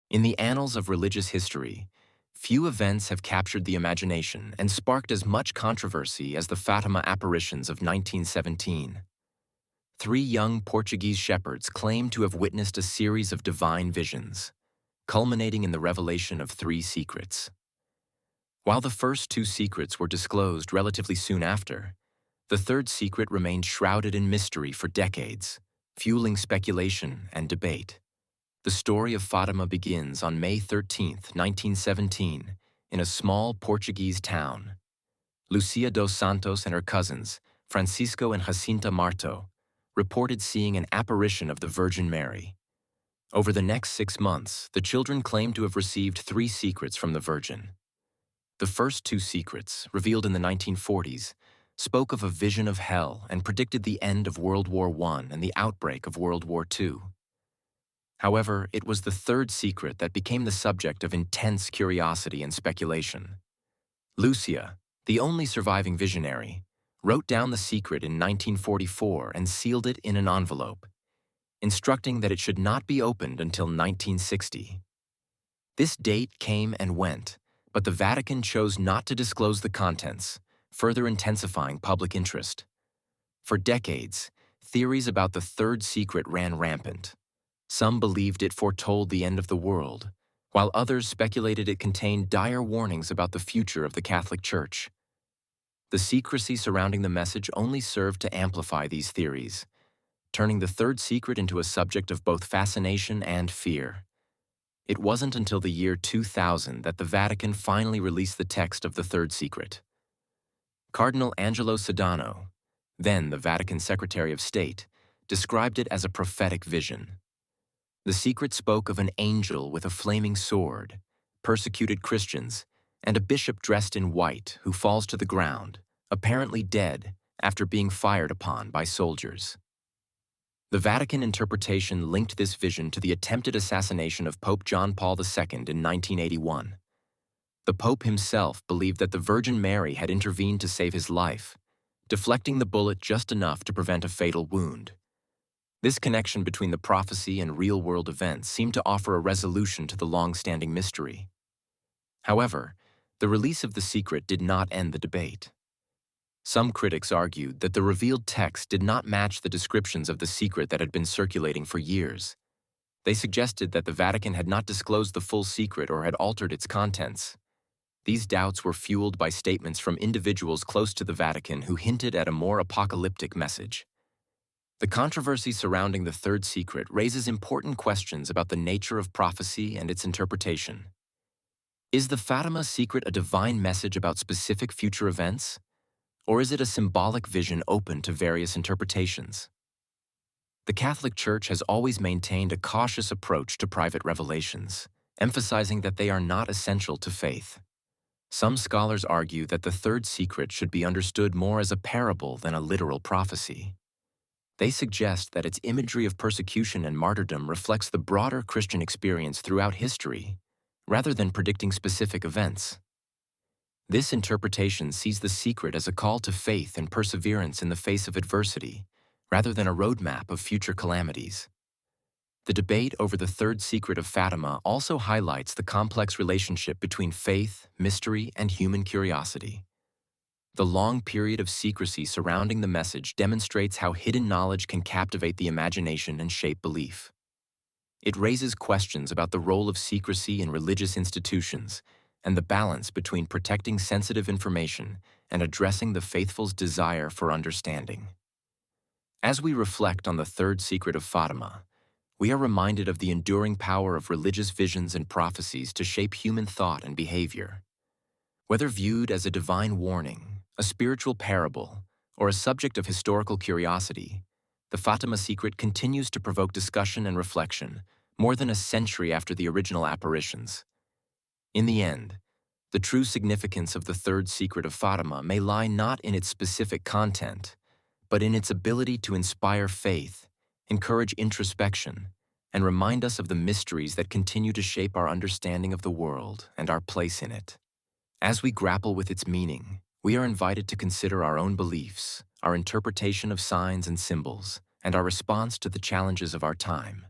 In the annals of religious history, few events have captured the imagination and sparked as much controversy as the Fatima apparitions of 1917. Three young Portuguese shepherds claim to have witnessed a series of divine visions, culminating in the revelation of three secrets. While the first two secrets were disclosed relatively soon after, the third secret remained shrouded in mystery for decades, fueling speculation and debate. The story of Fatima begins on May 13, 1917, in a small Portuguese town. Lucia dos Santos and her cousins, Francisco and Jacinta Marto, reported seeing an apparition of the Virgin Mary. Over the next 6 months, the children claimed to have received three secrets from the Virgin. The first two secrets, revealed in the 1940s, spoke of a vision of hell and predicted the end of World War I and the outbreak of World War II. However, it was the third secret that became the subject of intense curiosity and speculation. Lucia, the only surviving visionary, wrote down the secret in 1944 and sealed it in an envelope, instructing that it should not be opened until 1960. This date came and went, but the Vatican chose not to disclose the contents, further intensifying public interest. For decades, theories about the third secret ran rampant. Some believed it foretold the end of the world, while others speculated it contained dire warnings about the future of the Catholic Church. The secrecy surrounding the message only served to amplify these theories, turning the third secret into a subject of both fascination and fear. It wasn't until the year 2000 that the Vatican finally released the text of the third secret. Cardinal Angelo Sodano, then the Vatican Secretary of State, described it as a prophetic vision. The secret spoke of an angel with a flaming sword, persecuted Christians, and a bishop dressed in white who falls to the ground, apparently dead, after being fired upon by soldiers. The Vatican interpretation linked this vision to the attempted assassination of Pope John Paul II in 1981. The Pope himself believed that the Virgin Mary had intervened to save his life, deflecting the bullet just enough to prevent a fatal wound. This connection between the prophecy and real-world events seemed to offer a resolution to the long-standing mystery. However, the release of the secret did not end the debate. Some critics argued that the revealed text did not match the descriptions of the secret that had been circulating for years. They suggested that the Vatican had not disclosed the full secret or had altered its contents. These doubts were fueled by statements from individuals close to the Vatican who hinted at a more apocalyptic message. The controversy surrounding the third secret raises important questions about the nature of prophecy and its interpretation. Is the Fatima secret a divine message about specific future events? Or is it a symbolic vision open to various interpretations? The Catholic Church has always maintained a cautious approach to private revelations, emphasizing that they are not essential to faith. Some scholars argue that the third secret should be understood more as a parable than a literal prophecy. They suggest that its imagery of persecution and martyrdom reflects the broader Christian experience throughout history, rather than predicting specific events. This interpretation sees the secret as a call to faith and perseverance in the face of adversity, rather than a roadmap of future calamities. The debate over the third secret of Fatima also highlights the complex relationship between faith, mystery, and human curiosity. The long period of secrecy surrounding the message demonstrates how hidden knowledge can captivate the imagination and shape belief. It raises questions about the role of secrecy in religious institutions and the balance between protecting sensitive information and addressing the faithful's desire for understanding. As we reflect on the third secret of Fatima, we are reminded of the enduring power of religious visions and prophecies to shape human thought and behavior. Whether viewed as a divine warning, a spiritual parable, or a subject of historical curiosity, the Fatima secret continues to provoke discussion and reflection more than a century after the original apparitions. In the end, the true significance of the third secret of Fatima may lie not in its specific content, but in its ability to inspire faith, encourage introspection, and remind us of the mysteries that continue to shape our understanding of the world and our place in it. As we grapple with its meaning, we are invited to consider our own beliefs, our interpretation of signs and symbols, and our response to the challenges of our time.